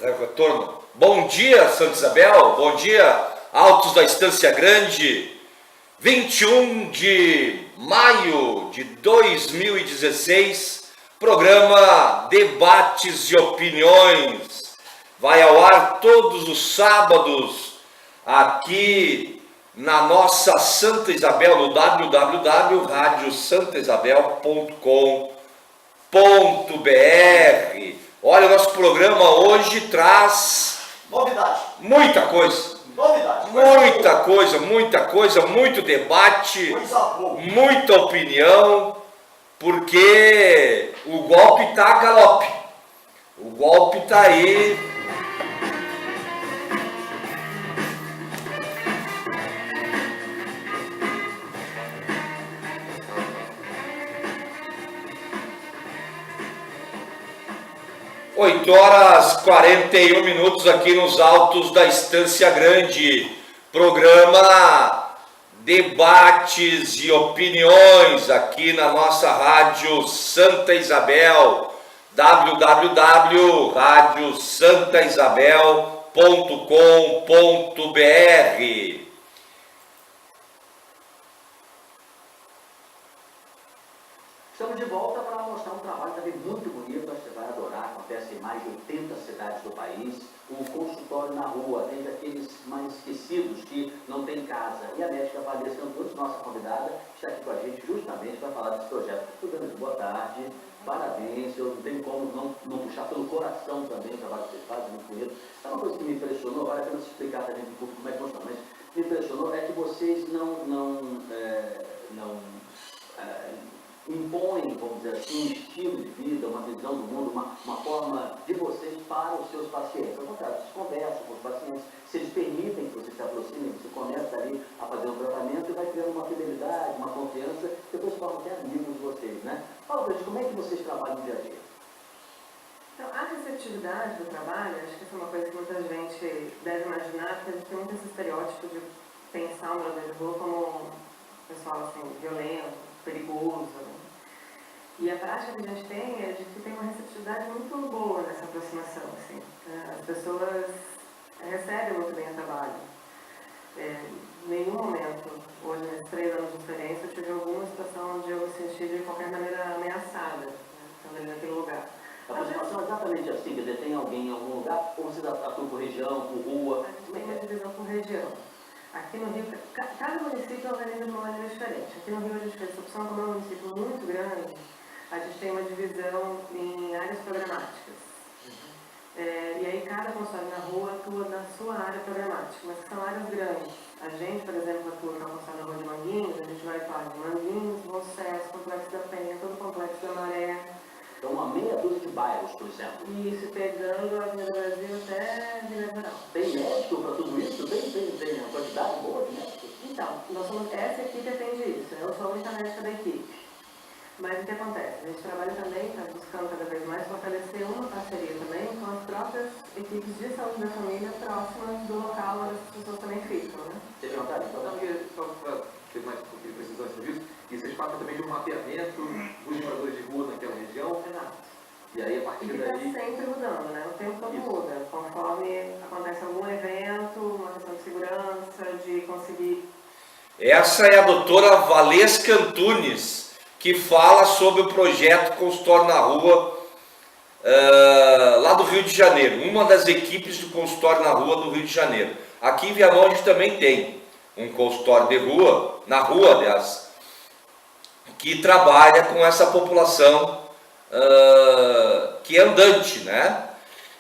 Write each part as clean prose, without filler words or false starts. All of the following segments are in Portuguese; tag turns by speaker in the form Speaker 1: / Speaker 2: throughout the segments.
Speaker 1: Retorno. Bom dia, Santa Isabel. Bom dia, Altos da Estância Grande. 21 de maio de 2016, programa Debates e Opiniões. Vai ao ar todos os sábados aqui na nossa Santa Isabel, no www.radiosantaisabel.com.br. Olha, o nosso programa hoje traz
Speaker 2: novidade,
Speaker 1: muita coisa.
Speaker 2: novidade,
Speaker 1: Muita coisa, muito debate, muita opinião, porque o golpe tá a galope. O golpe tá aí. Oito horas 41 minutos aqui nos Altos da Estância Grande, programa Debates e Opiniões aqui na nossa rádio Santa Isabel, www.radiosantaisabel.com.br.
Speaker 2: Estamos de volta para mostrar um trabalho também muito bonito, acho que você vai adorar, acontece em mais de 80 cidades do país, o consultório na rua, tem daqueles mais esquecidos que não tem casa. E a médica Valesca Antunes, nossa convidada, está aqui com a gente justamente para falar desse projeto. Tudo boa tarde, parabéns, eu não tenho como não puxar pelo coração também o trabalho que vocês fazem, muito bonito. É uma coisa que me impressionou, vale a pena explicar também para o público como é que funciona, mas me impressionou é que vocês não impõem, vamos dizer assim, um estilo de vida, uma visão do mundo, uma forma de vocês para os seus pacientes. Ao contrário, vocês conversam com os pacientes, se eles permitem que você se aproxime, você começa ali a fazer um tratamento e vai criando uma fidelidade, uma confiança, depois formam até amigos de vocês, né? Fala pra gente, como é que vocês trabalham no dia a dia?
Speaker 3: Então, a receptividade do trabalho, acho que isso é uma coisa que muita gente deve imaginar, porque a gente tem muito esse estereótipo de pensar o morador de rua como um pessoal assim, violento, perigoso. E a prática que a gente tem é de que tem uma receptividade muito boa nessa aproximação. Assim. As pessoas recebem muito bem o trabalho. Em nenhum momento, hoje, nesses 3 anos de experiência, eu tive alguma situação onde eu me senti de qualquer maneira ameaçada, estando ali naquele lugar.
Speaker 2: A aproximação é exatamente assim, quer dizer, tem alguém em algum lugar, ou vocês atuam por região, por rua?
Speaker 3: A gente tem uma divisão por região. Aqui no Rio, cada município organiza de uma maneira diferente. Aqui no Rio a gente fez essa opção, como é um município muito grande, a gente tem uma divisão em áreas programáticas. E aí cada consultório na rua atua na sua área programática, mas são áreas grandes. A gente, por exemplo, atua na consultório na rua de Manguinhos, a gente vai para Manguinhos, Bom Sucesso, Complexo da Penha, todo o Complexo da Maré.
Speaker 2: Então, uma meia dúzia de bairros, por exemplo.
Speaker 3: Isso, pegando a Avenida Brasil até Vila Rural.
Speaker 2: Tem médico para tudo isso? Tem uma quantidade boa de médicos?
Speaker 3: Então, essa equipe atende isso. Eu sou a única médica da equipe. Mas o que acontece? A gente trabalha também, está buscando cada vez mais fortalecer uma parceria também com as próprias equipes de saúde da família próximas do local onde as pessoas também ficam, né?
Speaker 2: Teve vontade?
Speaker 4: Só para ter mais um pouquinho de precisão disso, e vocês falam também de um mapeamento dos moradores de rua naquela região.
Speaker 3: Exato.
Speaker 4: E aí, a partir
Speaker 3: E que
Speaker 4: daí...
Speaker 3: está sempre mudando, né? O tempo todo muda, conforme acontece algum evento, uma questão de segurança, de conseguir...
Speaker 1: Essa é a doutora Valesca Antunes, que fala sobre o projeto Consultório na Rua, lá do Rio de Janeiro, uma das equipes do Consultório na Rua do Rio de Janeiro. Aqui em Viamão a gente também tem um consultório de rua, na rua, aliás, que trabalha com essa população que é andante, né?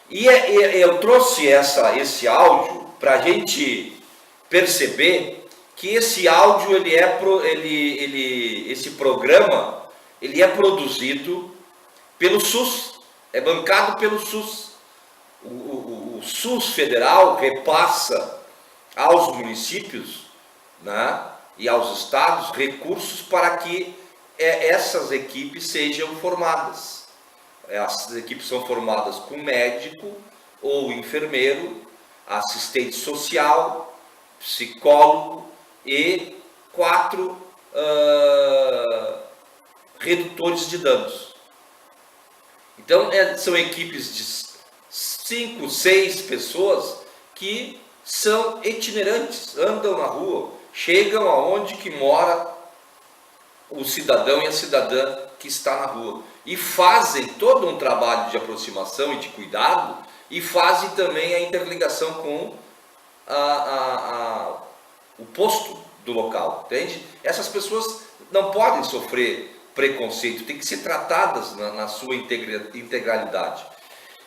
Speaker 1: E eu trouxe esse áudio para a gente perceber que esse áudio esse programa ele é produzido pelo SUS, é bancado pelo SUS. O SUS federal repassa aos municípios, né, e aos estados recursos para que essas equipes sejam formadas. Essas equipes são formadas com médico ou enfermeiro, assistente social, psicólogo e 4 redutores de danos. Então, são equipes de 5, 6 pessoas que são itinerantes, andam na rua, chegam aonde que mora o cidadão e a cidadã que está na rua. E fazem todo um trabalho de aproximação e de cuidado, e fazem também a interligação com o posto do local, entende? Essas pessoas não podem sofrer preconceito, tem que ser tratadas na sua integralidade.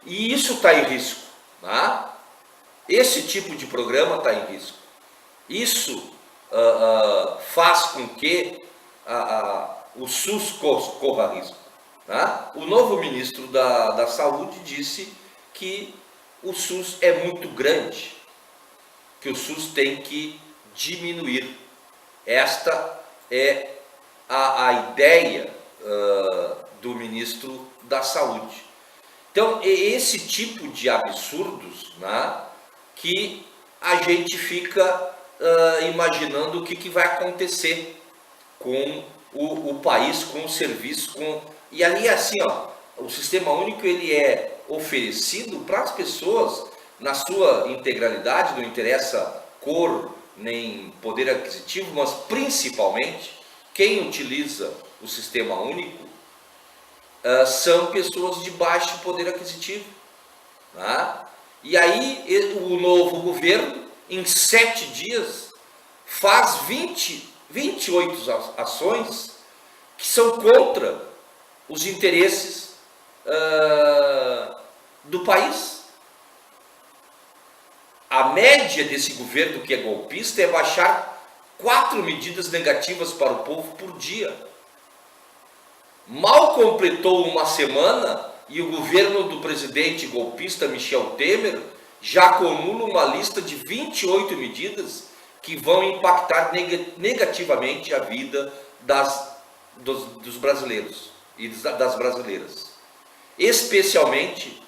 Speaker 1: E isso está em risco, né? Esse tipo de programa está em risco. Isso faz com que o SUS corra risco, né? O novo ministro da Saúde disse que o SUS é muito grande, que o SUS tem que diminuir. Esta é a ideia do ministro da Saúde. Então, é esse tipo de absurdos, né, que a gente fica imaginando o que vai acontecer com o país, com o serviço, e ali assim, ó, o Sistema Único ele é oferecido para as pessoas na sua integralidade, não interessa cor nem poder aquisitivo, mas principalmente quem utiliza o Sistema Único são pessoas de baixo poder aquisitivo, né? E aí o novo governo, em 7 dias, faz 28 ações que são contra os interesses do país. A média desse governo que é golpista é baixar 4 medidas negativas para o povo por dia. Mal completou uma semana e o governo do presidente golpista Michel Temer já acumula uma lista de 28 medidas que vão impactar negativamente a vida dos brasileiros e das brasileiras, especialmente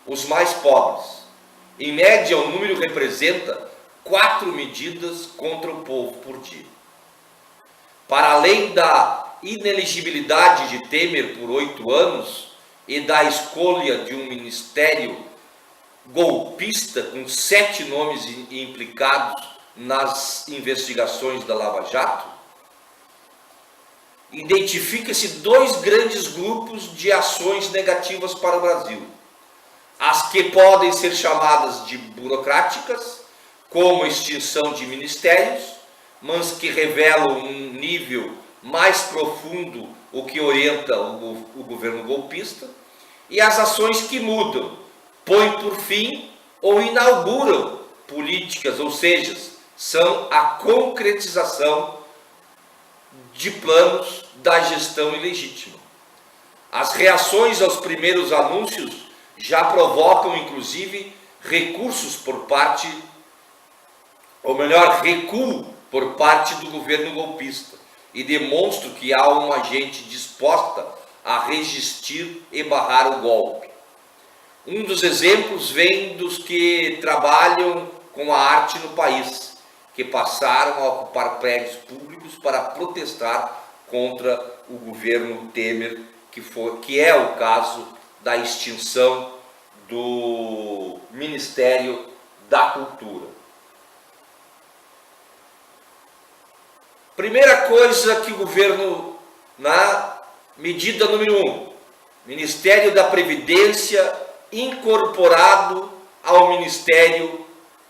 Speaker 1: os mais pobres. Em média, o número representa 4 medidas contra o povo por dia. Para além da inelegibilidade de Temer por 8 anos e da escolha de um ministério golpista com 7 nomes implicados nas investigações da Lava Jato, identifica-se 2 grandes grupos de ações negativas para o Brasil. As que podem ser chamadas de burocráticas, como extinção de ministérios, mas que revelam um nível mais profundo o que orienta o governo golpista, e as ações que mudam, põem por fim ou inauguram políticas, ou seja, são a concretização de planos da gestão ilegítima. As reações aos primeiros anúncios já provocam, inclusive, recursos por parte, ou melhor, recuo por parte do governo golpista, e demonstram que há uma gente disposta a resistir e barrar o golpe. Um dos exemplos vem dos que trabalham com a arte no país, que passaram a ocupar prédios públicos para protestar contra o governo Temer, que é o caso da extinção do Ministério da Cultura. Primeira coisa que o governo, na medida número 1, Ministério da Previdência incorporado ao Ministério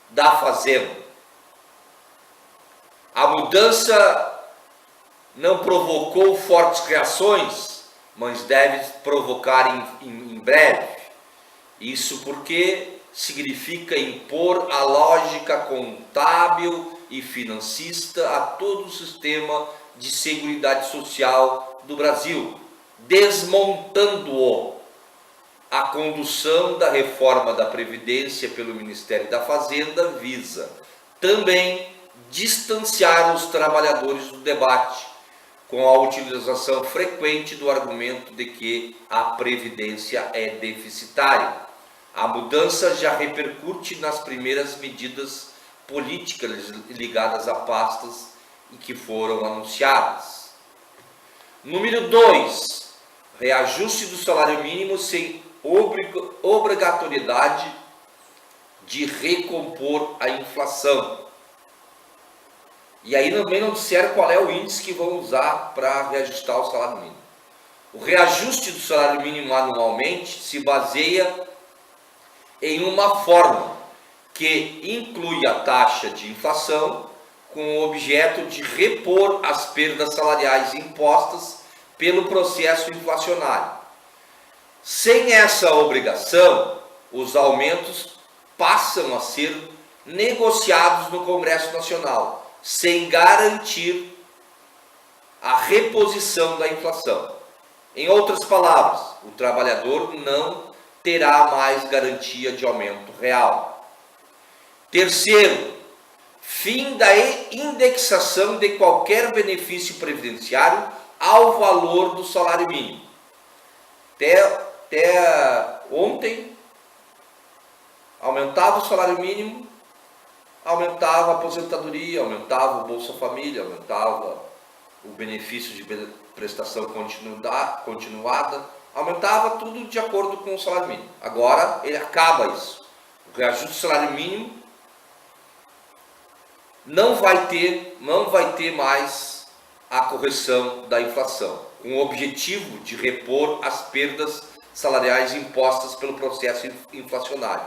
Speaker 1: da Fazenda. A mudança não provocou fortes reações, mas deve provocar em breve. Isso porque significa impor a lógica contábil e financista a todo o sistema de seguridade social do Brasil, desmontando-o. A condução da reforma da Previdência pelo Ministério da Fazenda visa também distanciar os trabalhadores do debate, com a utilização frequente do argumento de que a Previdência é deficitária. A mudança já repercute nas primeiras medidas políticas ligadas a pastas e que foram anunciadas. Número 2, reajuste do salário mínimo sem obrigatoriedade de recompor a inflação. E aí também não disseram qual é o índice que vão usar para reajustar o salário mínimo. O reajuste do salário mínimo anualmente se baseia em uma fórmula que inclui a taxa de inflação com o objeto de repor as perdas salariais impostas pelo processo inflacionário. Sem essa obrigação, os aumentos passam a ser negociados no Congresso Nacional, sem garantir a reposição da inflação. Em outras palavras, o trabalhador não terá mais garantia de aumento real. Terceiro, fim da indexação de qualquer benefício previdenciário ao valor do salário mínimo. Até ontem, aumentava o salário mínimo, aumentava a aposentadoria, aumentava o Bolsa Família, aumentava o benefício de prestação continuada, aumentava tudo de acordo com o salário mínimo. Agora ele acaba isso. O reajuste do salário mínimo não vai ter mais a correção da inflação, com o objetivo de repor as perdas salariais impostas pelo processo inflacionário.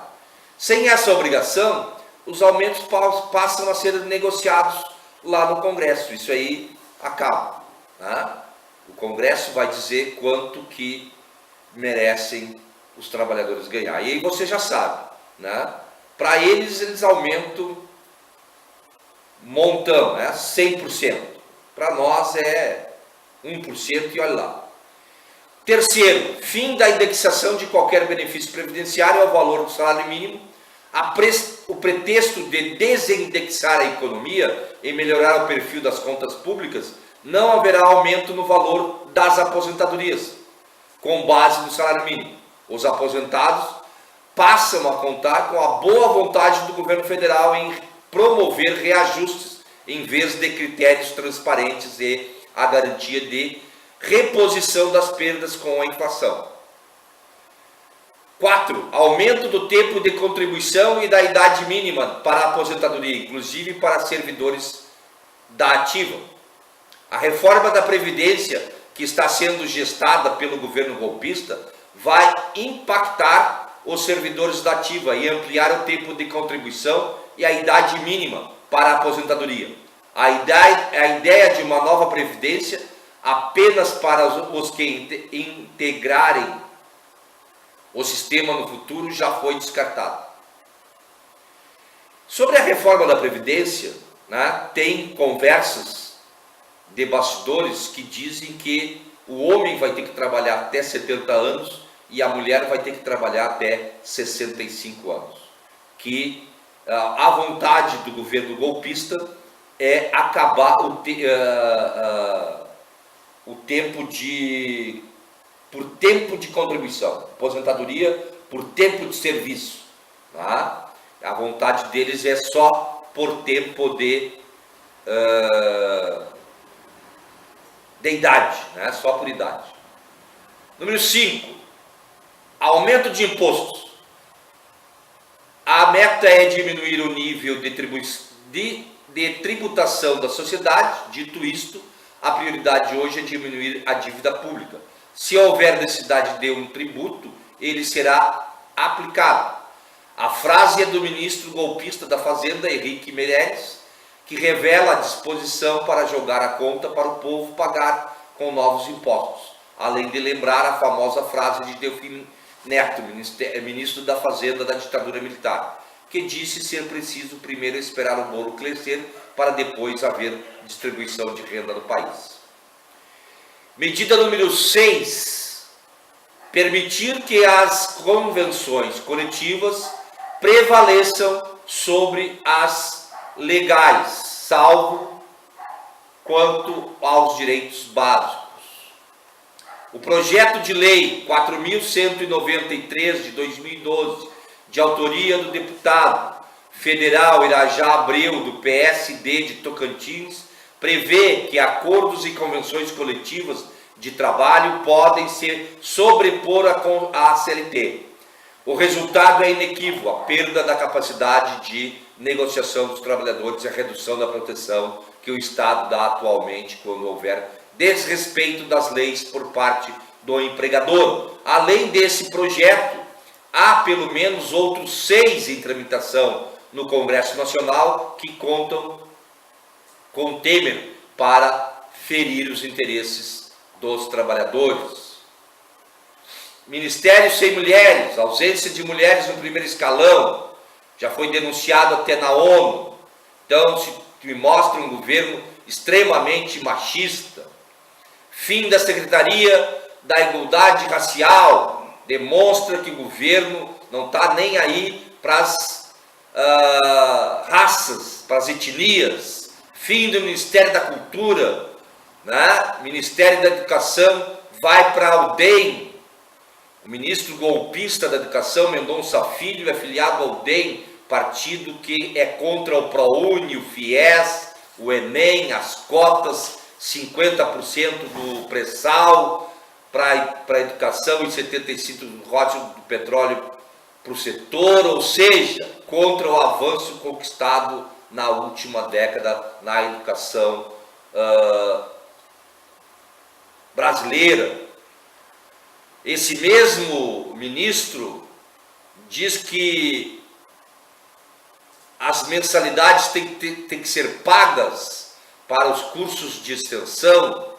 Speaker 1: Sem essa obrigação, os aumentos passam a ser negociados lá no Congresso. Isso aí acaba, né? O Congresso vai dizer quanto que merecem os trabalhadores ganhar. E aí você já sabe, né? Para eles aumentam montão, né? 100%. Para nós é 1% e olha lá. Terceiro, fim da indexação de qualquer benefício previdenciário ao valor do salário mínimo. O pretexto de desindexar a economia e melhorar o perfil das contas públicas, não haverá aumento no valor das aposentadorias, com base no salário mínimo. Os aposentados passam a contar com a boa vontade do governo federal em promover reajustes, em vez de critérios transparentes e a garantia de reposição das perdas com a inflação. 4. Aumento do tempo de contribuição e da idade mínima para a aposentadoria, inclusive para servidores da ativa. A reforma da Previdência, que está sendo gestada pelo governo golpista, vai impactar os servidores da ativa e ampliar o tempo de contribuição e a idade mínima para a aposentadoria. A ideia de uma nova Previdência apenas para os que integrarem o sistema no futuro já foi descartada. Sobre a reforma da Previdência, né, tem conversas de bastidores que dizem que o homem vai ter que trabalhar até 70 anos e a mulher vai ter que trabalhar até 65 anos. Que a vontade do governo golpista é acabar o tempo por tempo de contribuição, aposentadoria por tempo de serviço. Tá? A vontade deles é só por tempo de idade, né? Só por idade. Número 5, aumento de impostos. A meta é diminuir o nível de tributação da sociedade. Dito isto, a prioridade hoje é diminuir a dívida pública. Se houver necessidade de um tributo, ele será aplicado. A frase é do ministro golpista da Fazenda, Henrique Meirelles, que revela a disposição para jogar a conta para o povo pagar com novos impostos, além de lembrar a famosa frase de Delfim Neto, ministro da Fazenda da ditadura militar, que disse ser preciso primeiro esperar o bolo crescer para depois haver distribuição de renda no país. Medida número 6, permitir que as convenções coletivas prevaleçam sobre as legais, salvo quanto aos direitos básicos. O projeto de lei 4.193 de 2012, de autoria do deputado federal Irajá Abreu, do PSD de Tocantins, prevê que acordos e convenções coletivas de trabalho podem se sobrepor à CLT. O resultado é inequívoco, a perda da capacidade de negociação dos trabalhadores e a redução da proteção que o Estado dá atualmente quando houver desrespeito das leis por parte do empregador. Além desse projeto, há pelo menos outros 6 em tramitação no Congresso Nacional que contam com Temer para ferir os interesses dos trabalhadores. Ministério sem mulheres, ausência de mulheres no primeiro escalão, já foi denunciado até na ONU. Então, se mostra um governo extremamente machista. Fim da Secretaria da Igualdade Racial, demonstra que o governo não está nem aí para as raças, para as etnias. Fim do Ministério da Cultura, né? Ministério da Educação vai para o DEM. O ministro golpista da Educação, Mendonça Filho, é filiado ao DEM, partido que é contra o ProUni, o FIES, o Enem, as cotas, 50% do pré-sal para a educação e 75% do rótulo do petróleo para o setor, ou seja, contra o avanço conquistado na última década na educação brasileira. Esse mesmo ministro diz que as mensalidades têm que ser pagas para os cursos de extensão.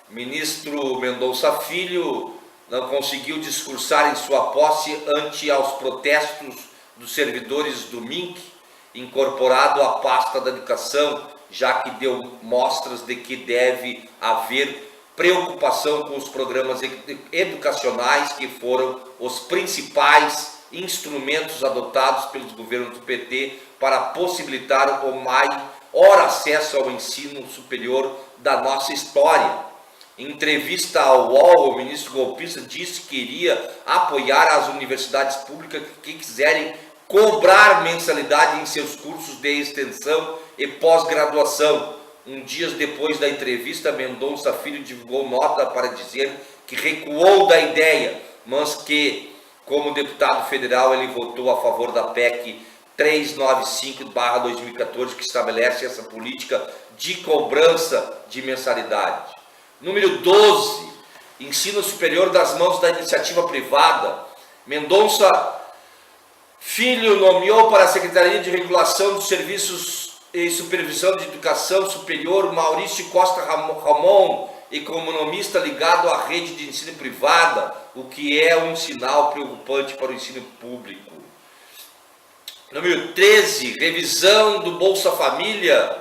Speaker 1: O ministro Mendonça Filho não conseguiu discursar em sua posse ante aos protestos dos servidores do MINC, incorporado à pasta da educação, já que deu mostras de que deve haver preocupação com os programas educacionais que foram os principais instrumentos adotados pelos governos do PT para possibilitar o maior acesso ao ensino superior da nossa história. Em entrevista ao UOL, o ministro golpista disse que iria apoiar as universidades públicas que quiserem cobrar mensalidade em seus cursos de extensão e pós-graduação. Dias depois da entrevista, Mendonça Filho divulgou nota para dizer que recuou da ideia, mas que, como deputado federal, ele votou a favor da PEC 395/2014, que estabelece essa política de cobrança de mensalidade. Número 12, ensino superior das mãos da iniciativa privada. Mendonça Filho nomeou para a Secretaria de Regulação dos Serviços e Supervisão de Educação Superior Maurício Costa Ramon, economista ligado à rede de ensino privada, o que é um sinal preocupante para o ensino público. Número 13, revisão do Bolsa Família.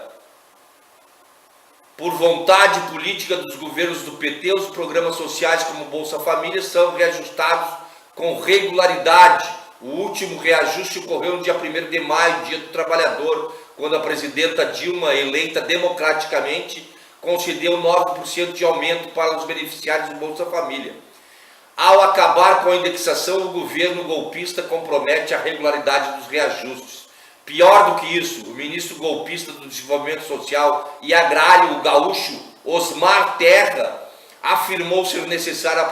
Speaker 1: Por vontade política dos governos do PT, os programas sociais como Bolsa Família são reajustados com regularidade. O último reajuste ocorreu no dia 1º de maio, Dia do Trabalhador, quando a presidenta Dilma, eleita democraticamente, concedeu 9% de aumento para os beneficiários do Bolsa Família. Ao acabar com a indexação, o governo golpista compromete a regularidade dos reajustes. Pior do que isso, o ministro golpista do Desenvolvimento Social e Agrário, o gaúcho Osmar Terra, afirmou ser necessário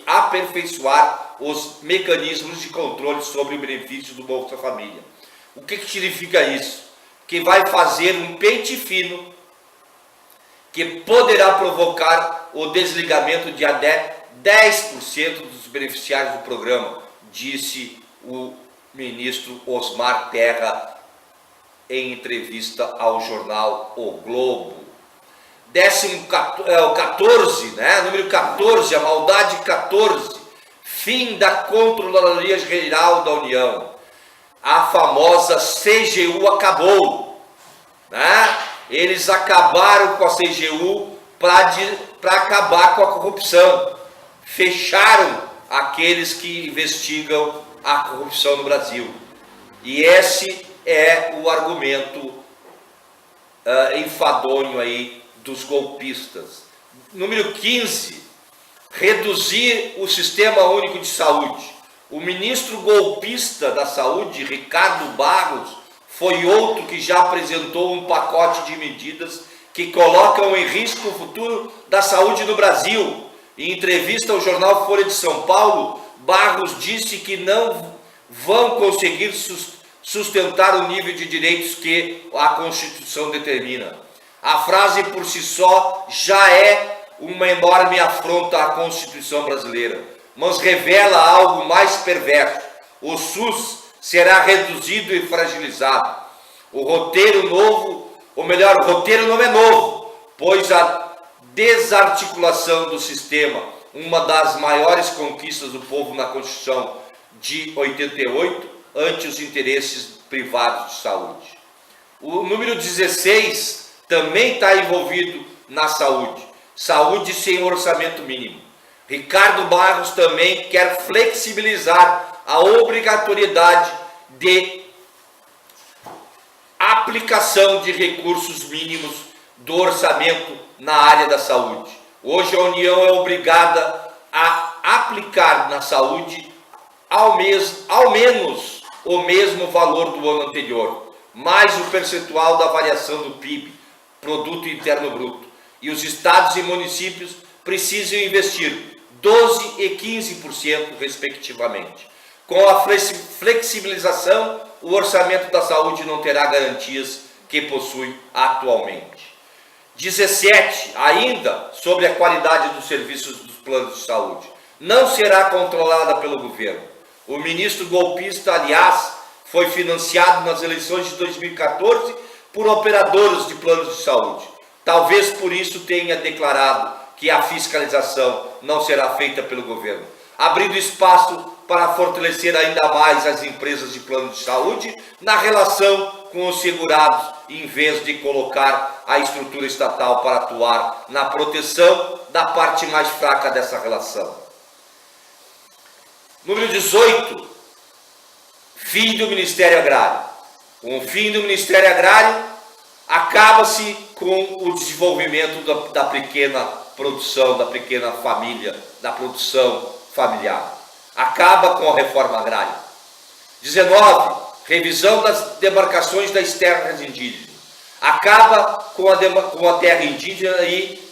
Speaker 1: aperfeiçoar os mecanismos de controle sobre o benefício do Bolsa Família. O que significa isso? Que vai fazer um pente fino que poderá provocar o desligamento de até 10% dos beneficiários do programa, disse o ministro Osmar Terra em entrevista ao jornal O Globo. 14, né? Número 14, a maldade 14, fim da Controladoria Geral da União. A famosa CGU acabou, né? Eles acabaram com a CGU para acabar com a corrupção. Fecharam aqueles que investigam a corrupção no Brasil. E esse é o argumento enfadonho aí dos golpistas. Número 15, reduzir o Sistema Único de Saúde. O ministro golpista da Saúde, Ricardo Barros, foi outro que já apresentou um pacote de medidas que colocam em risco o futuro da saúde no Brasil. Em entrevista ao jornal Folha de São Paulo, Barros disse que não vão conseguir sustentar o nível de direitos que a Constituição determina. A frase por si só já é uma enorme afronta à Constituição brasileira, mas revela algo mais perverso. O SUS será reduzido e fragilizado. O roteiro novo, ou melhor, o roteiro não é novo, pois a desarticulação do sistema, uma das maiores conquistas do povo na Constituição de 88, ante os interesses privados de saúde. O número 16 também está envolvido na saúde. Saúde sem orçamento mínimo. Ricardo Barros também quer flexibilizar a obrigatoriedade de aplicação de recursos mínimos do orçamento na área da saúde. Hoje a União é obrigada a aplicar na saúde ao menos o mesmo valor do ano anterior, mais o percentual da variação do PIB, Produto Interno Bruto. E os estados e municípios precisam investir 12% e 15%, respectivamente. Com a flexibilização, o orçamento da saúde não terá garantias que possui atualmente. 17. Ainda sobre a qualidade dos serviços dos planos de saúde. Não será controlada pelo governo. O ministro golpista, aliás, foi financiado nas eleições de 2014 por operadores de planos de saúde. Talvez por isso tenha declarado que a fiscalização não será feita pelo governo, abrindo espaço para fortalecer ainda mais as empresas de plano de saúde na relação com os segurados, em vez de colocar a estrutura estatal para atuar na proteção da parte mais fraca dessa relação. Número 18, fim do Ministério Agrário. Com o fim do Ministério Agrário, acaba-se com o desenvolvimento da pequena produção, da pequena família, da produção familiar. Acaba com a reforma agrária. 19, revisão das demarcações das terras indígenas. Acaba com a terra indígena e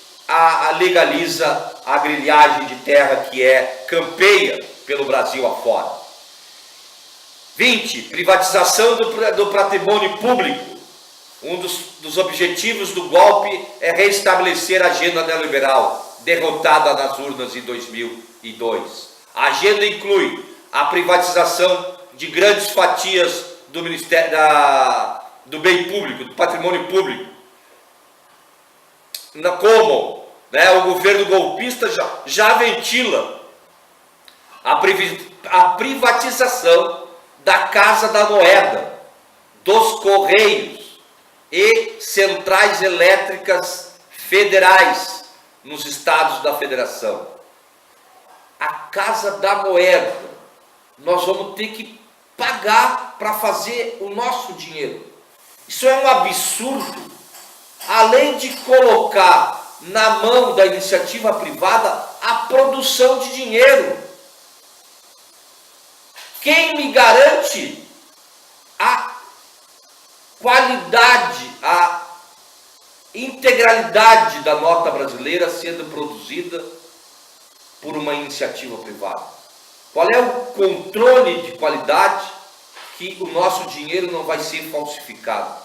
Speaker 1: legaliza a grilhagem de terra que é campeia pelo Brasil afora. 20, privatização do patrimônio público. Um dos objetivos do golpe é restabelecer a agenda neoliberal, derrotada nas urnas em 2002. A agenda inclui a privatização de grandes fatias do do bem público, do patrimônio público. Como o governo golpista já ventila a privatização da Casa da Moeda, dos Correios e centrais elétricas federais nos estados da federação. A Casa da Moeda, nós vamos ter que pagar para fazer o nosso dinheiro. Isso é um absurdo. Além de colocar na mão da iniciativa privada a produção de dinheiro. Quem me garante a qualidade, a integralidade da nota brasileira sendo produzida por uma iniciativa privada? Qual é o controle de qualidade que o nosso dinheiro não vai ser falsificado?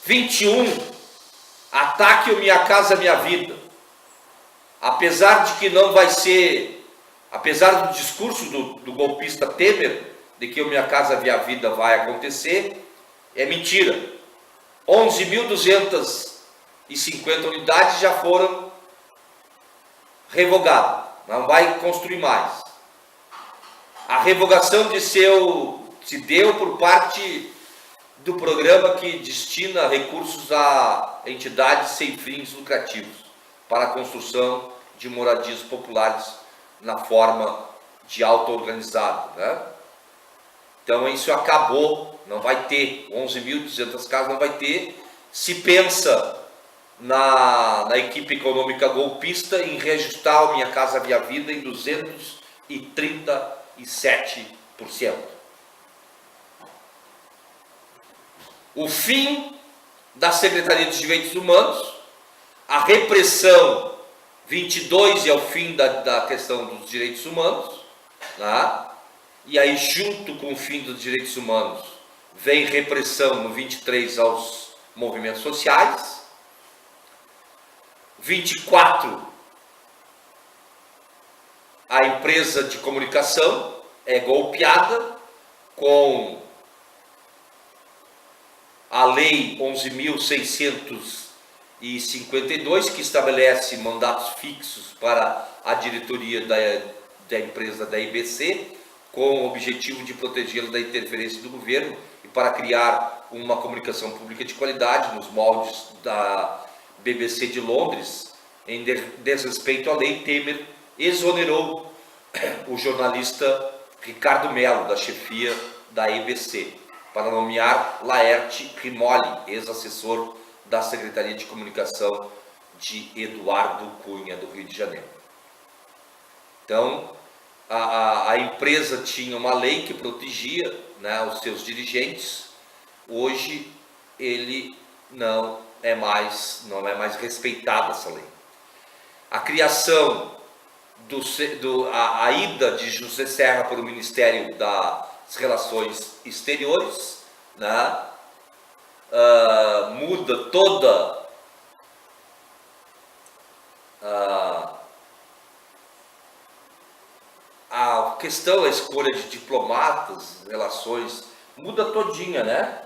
Speaker 1: 21. Ataque o Minha Casa Minha Vida. Apesar de que não vai ser, apesar do discurso do golpista Temer, de que o Minha Casa Minha Vida vai acontecer, é mentira. 11.250 unidades já foram revogadas. Não vai construir mais. A revogação se deu por parte do programa que destina recursos a entidades sem fins lucrativos para a construção de moradias populares na forma de auto-organizado, Então isso acabou, não vai ter 11.200 casas, não vai ter. Se pensa na equipe econômica golpista em reajustar o Minha Casa Minha Vida em 237%. O fim da Secretaria dos Direitos Humanos, a repressão 22 é o fim da questão dos direitos humanos, né? E aí, junto com o fim dos direitos humanos, vem repressão no 23 aos movimentos sociais. 24, a empresa de comunicação é golpeada com a Lei 11.652, que estabelece mandatos fixos para a diretoria da empresa da IBC, com o objetivo de protegê-la da interferência do governo e para criar uma comunicação pública de qualidade nos moldes da BBC de Londres. Em desrespeito à lei, Temer exonerou o jornalista Ricardo Mello da chefia da IBC, para nomear Laerte Rimoli, ex-assessor da Secretaria de Comunicação de Eduardo Cunha, do Rio de Janeiro. Então, a empresa tinha uma lei que protegia, né, os seus dirigentes. Hoje, ele não é mais respeitada essa lei. A criação a ida de José Serra para o Ministério das Relações Exteriores, né, muda toda a questão, a escolha de diplomatas, relações, muda todinha, né?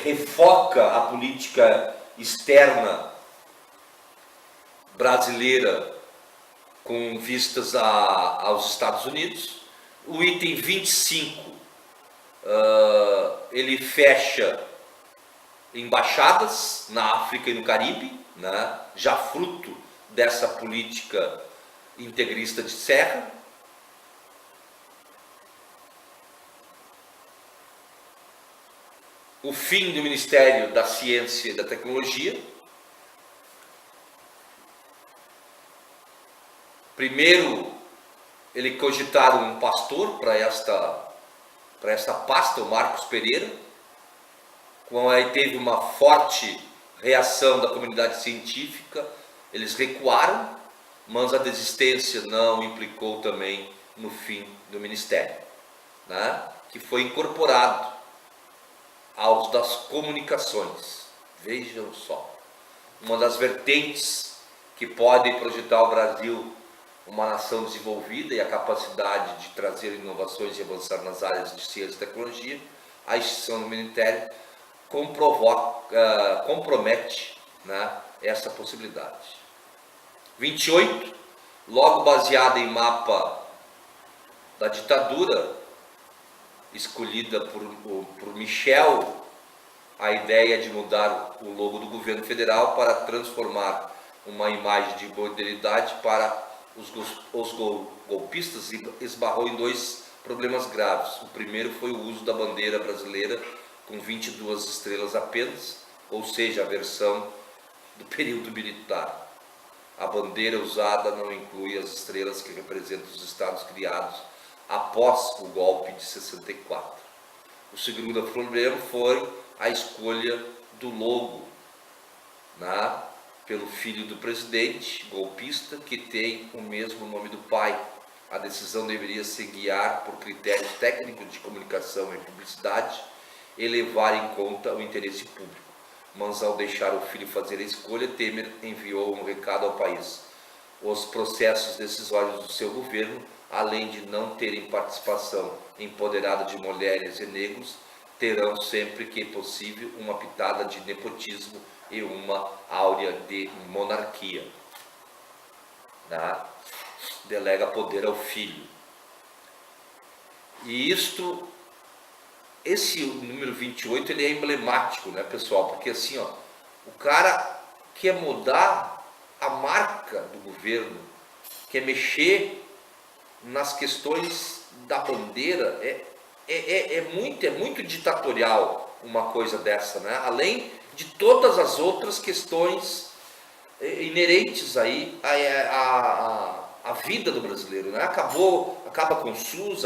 Speaker 1: Refoca a política externa brasileira com vistas aos Estados Unidos. O item 25, ele fecha embaixadas na África e no Caribe, né? Já fruto dessa política integrista de Serra. O fim do Ministério da Ciência e da Tecnologia. Primeiro, ele cogitaram um pastor para esta pasta, o Marcos Pereira, quando aí teve uma forte reação da comunidade científica, eles recuaram, mas a desistência não implicou também no fim do Ministério, né? Que foi incorporado aos das comunicações. Vejam só, uma das vertentes que pode projetar o Brasil uma nação desenvolvida e a capacidade de trazer inovações e avançar nas áreas de ciência e tecnologia, a extinção do Ministério compromete, né, essa possibilidade. 28, logo baseada em mapa da ditadura, escolhida por Michel, a ideia de mudar o logo do governo federal para transformar uma imagem de modernidade para os golpistas, esbarrou em dois problemas graves. O primeiro foi o uso da bandeira brasileira com 22 estrelas apenas, ou seja, a versão do período militar. A bandeira usada não inclui as estrelas que representam os estados criados após o golpe de 64. O segundo problema foi a escolha do logo, né, pelo filho do presidente golpista, que tem o mesmo nome do pai. A decisão deveria se guiar por critérios técnicos de comunicação e publicidade e levar em conta o interesse público. Mas ao deixar o filho fazer a escolha, Temer enviou um recado ao país. Os processos decisórios do seu governo, além de não terem participação empoderada de mulheres e negros, terão sempre que possível uma pitada de nepotismo e uma áurea de monarquia. Tá? Delega poder ao filho. E esse número 28, ele é emblemático, né, pessoal? Porque assim, ó, o cara quer mudar a marca do governo, quer mexer nas questões da bandeira. É muito ditatorial uma coisa dessa, né? Além de todas as outras questões inerentes aí à vida do brasileiro, né? Acaba com o SUS,